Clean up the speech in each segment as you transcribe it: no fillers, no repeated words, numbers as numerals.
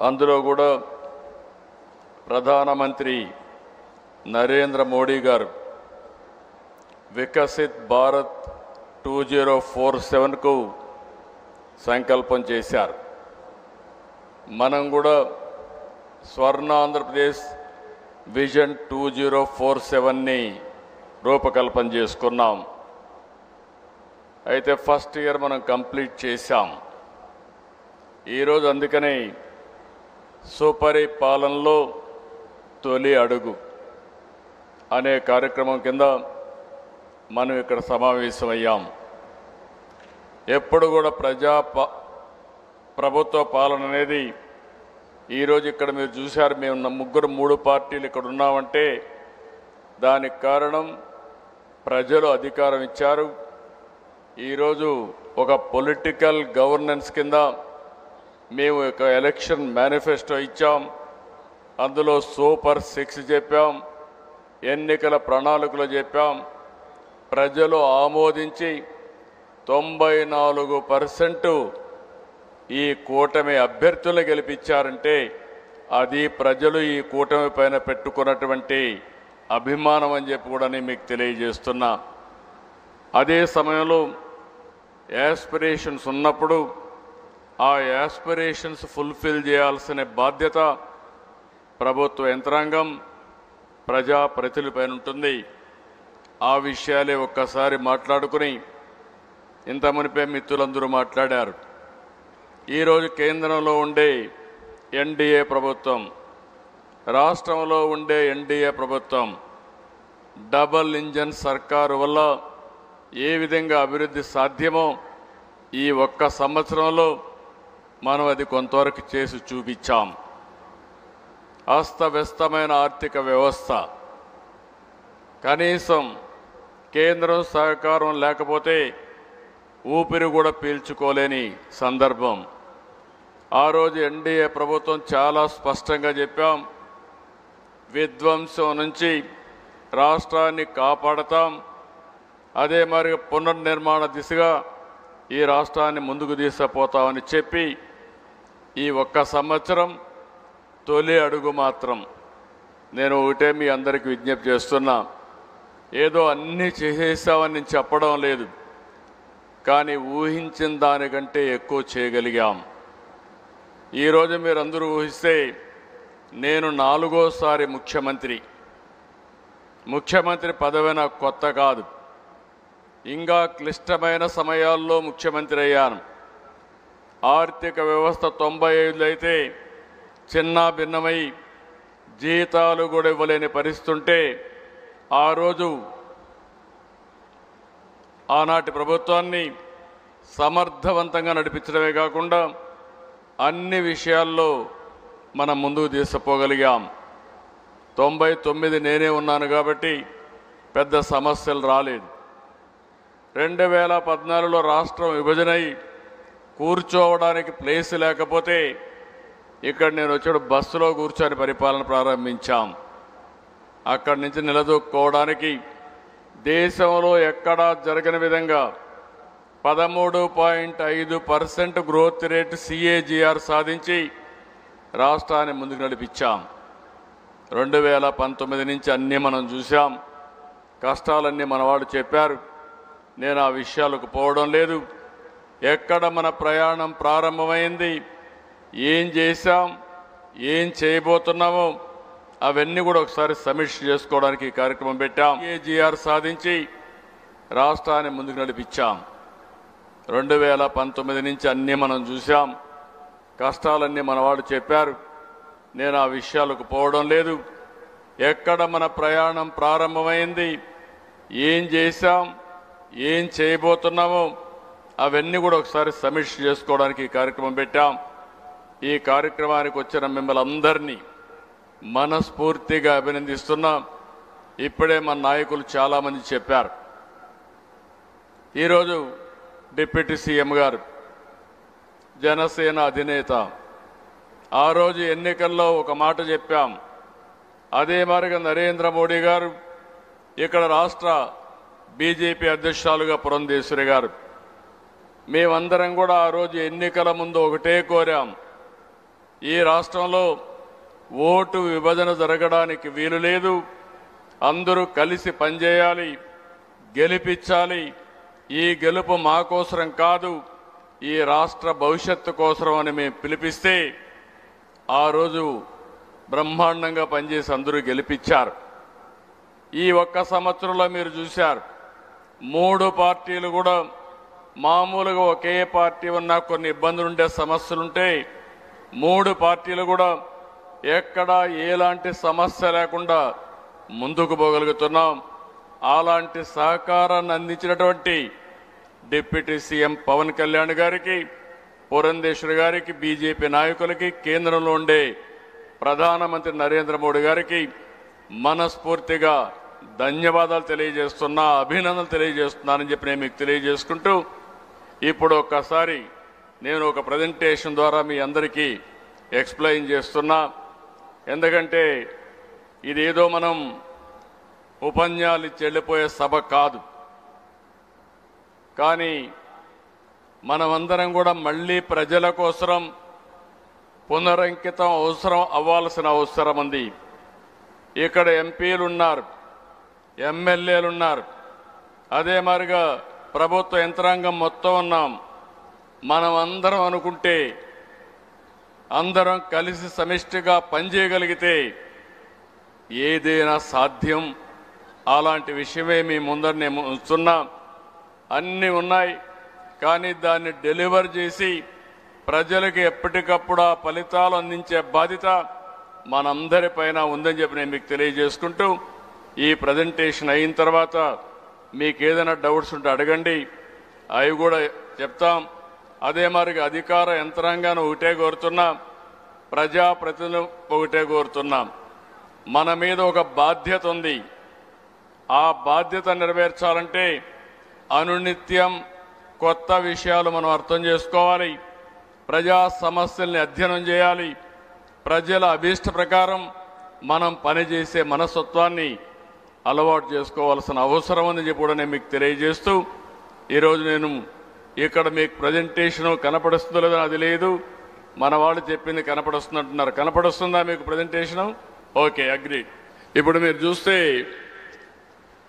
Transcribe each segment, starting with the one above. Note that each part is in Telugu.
అందులో కూడా ప్రధానమంత్రి నరేంద్ర మోడీ గారు వికసిత్ భారత్ 2047కు సంకల్పం చేశారు. మనం కూడా స్వర్ణ ఆంధ్రప్రదేశ్ విజన్ 2047ని రూపకల్పన చేసుకున్నాం. అయితే ఫస్ట్ ఇయర్ మనం కంప్లీట్ చేశాం. ఈరోజు అందుకనే సుపరిపాలనలో తొలి అడుగు అనే కార్యక్రమం కింద మనం ఇక్కడ సమావేశమయ్యాం. ఎప్పుడు కూడా ప్రభుత్వ పాలన అనేది ఈరోజు ఇక్కడ మీరు చూశారు. మేము ముగ్గురు 3 పార్టీలు ఇక్కడ ఉన్నామంటే దానికి కారణం ప్రజలు అధికారం ఇచ్చారు. ఈరోజు ఒక పొలిటికల్ గవర్నెన్స్ కింద మేము ఒక ఎలక్షన్ మేనిఫెస్టో ఇచ్చాం. అందులో సూపర్ 6 చెప్పాం, ఎన్నికల ప్రణాళికలు చెప్పాం. ప్రజలు ఆమోదించి 94% ఈ కూటమి అభ్యర్థులు గెలిపించారంటే అది ప్రజలు ఈ కూటమి పైన పెట్టుకున్నటువంటి అభిమానం అని చెప్పి కూడా నేను మీకు తెలియజేస్తున్నా. అదే సమయంలో యాస్పిరేషన్స్ ఉన్నప్పుడు ఆ యాస్పిరేషన్స్ ఫుల్ఫిల్ చేయాల్సిన బాధ్యత ప్రభుత్వ యంత్రాంగం ప్రజాప్రతినిధులపైన ఉంటుంది. ఆ విషయాలే ఒక్కసారి మాట్లాడుకుని ఇంత మునిపే మిత్రులందరూ మాట్లాడారు. ఈరోజు కేంద్రంలో ఉండే ఎన్డీఏ ప్రభుత్వం, రాష్ట్రంలో ఉండే ఎన్డీఏ ప్రభుత్వం డబల్ ఇంజన్ సర్కారు వల్ల ఏ విధంగా అభివృద్ధి సాధ్యమో ఈ ఒక్క సంవత్సరంలో మనం అది కొంతవరకు చేసి చూపించాం. అస్తవ్యస్తమైన ఆర్థిక వ్యవస్థ, కనీసం కేంద్రం సహకారం లేకపోతే ఊపిరి కూడా పీల్చుకోలేని సందర్భం. ఆ రోజు ఎన్డీఏ ప్రభుత్వం చాలా స్పష్టంగా చెప్పాం, విధ్వంసం నుంచి రాష్ట్రాన్ని కాపాడతాం, అదే మరి పునర్నిర్మాణ దిశగా ఈ రాష్ట్రాన్ని ముందుకు తీసుకుపోతామని చెప్పి ఈ ఒక్క సంవత్సరం తొలి అడుగు మాత్రం నేను ఒకటే మీ అందరికీ విజ్ఞప్తి చేస్తున్నా. ఏదో అన్నీ చేసేసామని నేను చెప్పడం లేదు, కానీ ఊహించిన దానికంటే ఎక్కువ చేయగలిగాం. ఈరోజు మీరందరూ ఊహిస్తే నేను 4వసారి ముఖ్యమంత్రి పదవి నాకు కొత్త కాదు. ఇంకా క్లిష్టమైన సమయాల్లో ముఖ్యమంత్రి అయ్యాను. ఆర్థిక వ్యవస్థ 95లో అయితే చిన్న భిన్నమై జీతాలు కూడా ఇవ్వలేని పరిస్థితి ఉంటే ఆ రోజు ఆనాటి ప్రభుత్వాన్ని సమర్థవంతంగా నడిపించడమే కాకుండా అన్ని విషయాల్లో మనం ముందుకు తీసుకుపోగలిగాం. 99 నేనే ఉన్నాను కాబట్టి పెద్ద సమస్యలు రాలేదు. 2014లో రాష్ట్రం విభజనై కూర్చోవడానికి ప్లేస్ లేకపోతే ఇక్కడ నేను వచ్చాడు బస్సులో కూర్చొని పరిపాలన ప్రారంభించాం. అక్కడి నుంచి నిలదొక్కుకోవడానికి దేశంలో ఎక్కడా జరగని విధంగా 13.5% గ్రోత్ రేట్ CAGR సాధించి రాష్ట్రాన్ని ముందుకు నడిపించాం. 2019 నుంచి అన్నీ మనం చూసాం. కష్టాలన్నీ మనవాడు చెప్పారు. నేను ఆ విషయాలకు పోవడం లేదు. ఎక్కడ మన ప్రయాణం ప్రారంభమైంది, ఏం చేశాం, ఏం చేయబోతున్నామో అవన్నీ కూడా ఒకసారి సమీక్ష చేసుకోవడానికి ఈ కార్యక్రమం పెట్టాం. CAGR సాధించి రాష్ట్రాన్ని ముందుకు నడిపించాం. 2019 నుంచి అన్నీ మనం చూసాం. కష్టాలన్నీ మనవాడు చెప్పారు. నేను ఆ విషయాలకు పోవడం లేదు. ఎక్కడ మన ప్రయాణం ప్రారంభమైంది, ఏం చేశాం, ఏం చేయబోతున్నామో అవన్నీ కూడా ఒకసారి సమీక్ష చేసుకోవడానికి ఈ కార్యక్రమం పెట్టాం. ఈ కార్యక్రమానికి వచ్చిన మిమ్మల్ని అందరినీ మనస్ఫూర్తిగా అభినందిస్తున్నాం. ఇప్పుడే మన నాయకులు చాలామంది చెప్పారు. ఈరోజు డిప్యూటీ సీఎం గారు, జనసేన అధినేత, ఆ రోజు ఎన్నికల్లో ఒక మాట చెప్పాం. అదే మరిగా నరేంద్ర మోడీ గారు, ఇక్కడ రాష్ట్ర బీజేపీ అధ్యక్షురాలుగా పురంధేశ్వరి గారు, మేమందరం కూడా ఆ రోజు ఎన్నికల ముందు ఒకటే కోరాం, ఈ రాష్ట్రంలో ఓటు విభజన జరగడానికి వీలు లేదు. అందరూ కలిసి పనిచేయాలి, గెలిపించాలి. ఈ గెలుపు మా కోసరం కాదు, ఈ రాష్ట్ర భవిష్యత్తు కోసరం అని మేము పిలిపిస్తే ఆ రోజు బ్రహ్మాండంగా పనిచేసి అందరూ గెలిపించారు. ఈ ఒక్క సంవత్సరంలో మీరు చూశారు, 3 పార్టీలు కూడా మామూలుగా ఒకే పార్టీ ఉన్నా కొన్ని ఇబ్బందులుండే సమస్యలుంటే 3 పార్టీలు కూడా ఎక్కడా ఎలాంటి సమస్య లేకుండా ముందుకు పోగలుగుతున్నాం. అలాంటి సహకారాన్ని అందించినటువంటి డిప్యూటీ సీఎం పవన్ కళ్యాణ్ గారికి, పురంధేశ్వరి గారికి, బీజేపీ నాయకులకి, కేంద్రంలో ఉండే ప్రధానమంత్రి నరేంద్ర మోడీ గారికి మనస్ఫూర్తిగా ధన్యవాదాలు తెలియజేస్తున్నా, అభినందనలు తెలియజేస్తున్నానని చెప్పి నేను మీకు తెలియజేసుకుంటూ, ఇప్పుడు ఒక్కసారి నేను ఒక ప్రజెంటేషన్ ద్వారా మీ అందరికీ ఎక్స్ప్లెయిన్ చేస్తున్నా. ఎందుకంటే ఇదేదో మనం ఉపన్యాసాలు చెల్లిపోయే సభ కాదు. కానీ మనమందరం కూడా మళ్ళీ ప్రజల కోసం పునరంకితం అవ్వాల్సిన అవసరం ఉంది. ఇక్కడ ఎంపీలు ఉన్నారు, ఎమ్మెల్యేలు ఉన్నారు, అదే మాదిరిగా ప్రభుత్వ యంత్రాంగం మొత్తం ఉన్నాం. మనం అందరం అనుకుంటే, అందరం కలిసి సమిష్టిగా పనిచేయగలిగితే ఏదైనా సాధ్యం. అలాంటి విషయమే మీ ముందర నేను ఉంచుతున్నా. అన్నీ ఉన్నాయి, కానీ దాన్ని డెలివర్ చేసి ప్రజలకు ఎప్పటికప్పుడు ఆ ఫలితాలు అందించే బాధ్యత మనందరిపైన ఉందని చెప్పి నేను మీకు తెలియజేసుకుంటూ, ఈ ప్రజెంటేషన్ అయిన తర్వాత మీకు ఏదైనా డౌట్స్ ఉంటే అడగండి, అవి కూడా చెప్తాం. అదే మరిగా అధికార యంత్రాంగాన్ని ఒకటే కోరుతున్నాం, ప్రజాప్రతినిధులు ఒకటే కోరుతున్నాం. మన మీద ఒక బాధ్యత ఉంది. ఆ బాధ్యత నెరవేర్చాలంటే అనునిత్యం కొత్త విషయాలు మనం అర్థం చేసుకోవాలి, ప్రజా సమస్యల్ని అధ్యయనం చేయాలి, ప్రజల అభీష్ట ప్రకారం మనం పనిచేసే మనస్తత్వాన్ని అలవాటు చేసుకోవాల్సిన అవసరం ఉందని చెప్పి కూడా నేను మీకు తెలియజేస్తూ, ఈరోజు నేను ఇక్కడ మీకు ప్రజెంటేషన్ కనపడుస్తుందో లేదో అది లేదు, మన వాళ్ళు చెప్పింది కనపడుస్తున్నట్టున్నారు. కనపడుస్తుందా మీకు ప్రజెంటేషన్? Okay, agree. ఇప్పుడు మీరు చూస్తే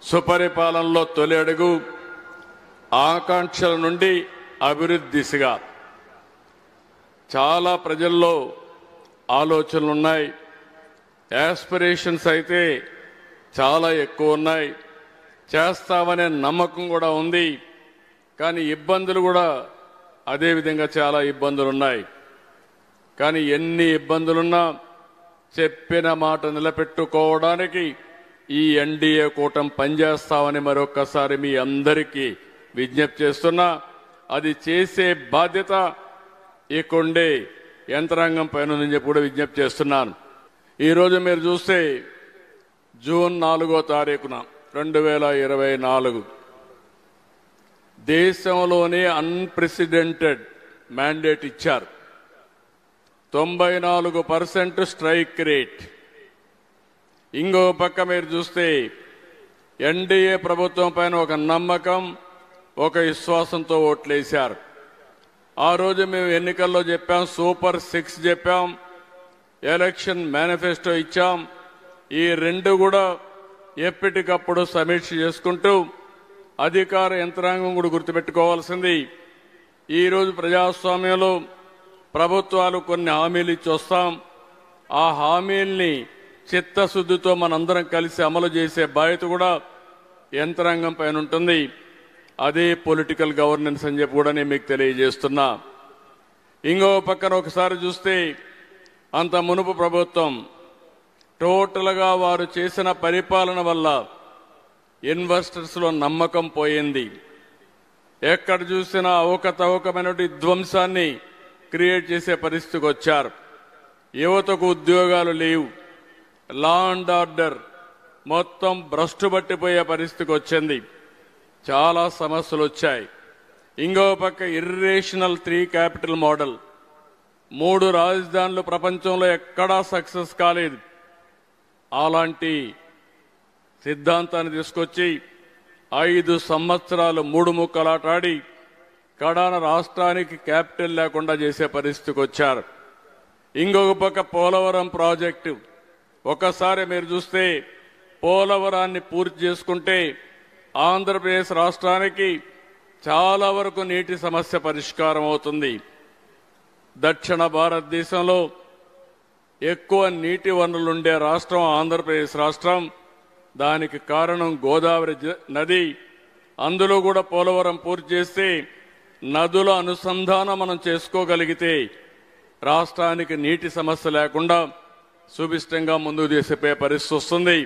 సుపరిపాలనలో తొలి అడుగు, ఆకాంక్షల నుండి అభివృద్ధి దిశగా చాలా ప్రజల్లో ఆలోచనలు ఉన్నాయి, యాస్పిరేషన్స్ అయితే చాలా ఎక్కువ ఉన్నాయి, చేస్తామనే నమ్మకం కూడా ఉంది. కానీ ఇబ్బందులు కూడా అదే విధంగా చాలా ఇబ్బందులు ఉన్నాయి. కానీ ఎన్ని ఇబ్బందులున్నా చెప్పిన మాట నిలబెట్టుకోవడానికి ఈ ఎన్డీఏ కూటమి పనిచేస్తామని మరొక్కసారి మీ అందరికీ విజ్ఞప్తి చేస్తున్నా. అది చేసే బాధ్యత ఇక్కడే యంత్రాంగం పైన ఉందని చెప్పి కూడా విజ్ఞప్తి చేస్తున్నాను. ఈరోజు మీరు చూస్తే జూన్ 4వ తారీఖున 2024 దేశంలోనే అన్ప్రెసిడెంటెడ్ మ్యాండేట్ ఇచ్చారు. 94% స్ట్రైక్ రేట్. ఇంకో పక్క మీరు చూస్తే ఎన్డీఏ ప్రభుత్వం పైన ఒక నమ్మకం, ఒక విశ్వాసంతో ఓట్లేశారు. ఆ రోజు మేము ఎన్నికల్లో చెప్పాం, సూపర్ 6 చెప్పాం, ఎలక్షన్ మేనిఫెస్టో ఇచ్చాం. ఈ రెండు కూడా ఎప్పటికప్పుడు సమీక్ష చేసుకుంటూ అధికార యంత్రాంగం కూడా గుర్తుపెట్టుకోవాల్సింది, ఈరోజు ప్రజాస్వామ్యంలో ప్రభుత్వాలు కొన్ని హామీలు ఇచ్చి వస్తాం. ఆ హామీల్ని చిత్తశుద్ధితో మనందరం కలిసి అమలు చేసే బాధ్యత కూడా యంత్రాంగం పైన ఉంటుంది. అదే పొలిటికల్ గవర్నెన్స్ అని చెప్పి కూడా నేను మీకు తెలియజేస్తున్నా. ఇంకో పక్కన ఒకసారి చూస్తే అంత మునుపు ప్రభుత్వం టోటల్గా వారు చేసిన పరిపాలన వల్ల ఇన్వెస్టర్స్లో నమ్మకం పోయింది. ఎక్కడ చూసినా అవకతవకమైన ధ్వంసాన్ని క్రియేట్ చేసే పరిస్థితికి వచ్చారు. యువతకు ఉద్యోగాలు లేవు, లా అండ్ ఆర్డర్ మొత్తం భ్రష్టు పట్టిపోయే పరిస్థితికి వచ్చింది. చాలా సమస్యలు వచ్చాయి. ఇంకో పక్క ఇర్రేషనల్ 3 క్యాపిటల్ మోడల్, 3 రాజధానులు ప్రపంచంలో ఎక్కడా సక్సెస్ కాలేదు. అలాంటి సిద్ధాంతాన్ని తీసుకొచ్చి 5 సంవత్సరాలు 3 ముక్కలాటాడి కడాన రాష్ట్రానికి క్యాపిటల్ లేకుండా చేసే పరిస్థితికి వచ్చారు. ఇంకొక పక్క పోలవరం ప్రాజెక్టు ఒకసారి మీరు చూస్తే పోలవరాన్ని పూర్తి చేసుకుంటే ఆంధ్రప్రదేశ్ రాష్ట్రానికి చాలా వరకు నీటి సమస్య పరిష్కారం అవుతుంది. దక్షిణ భారతదేశంలో ఎక్కువ నీటి వనరులుండే రాష్ట్రం ఆంధ్రప్రదేశ్ రాష్ట్రం. దానికి కారణం గోదావరి నది. అందులో కూడా పోలవరం పూర్తి చేస్తే నదుల అనుసంధానం మనం చేసుకోగలిగితే రాష్ట్రానికి నీటి సమస్య లేకుండా సుభిష్టంగా ముందుకు చేసే పరిస్థితి వస్తుంది.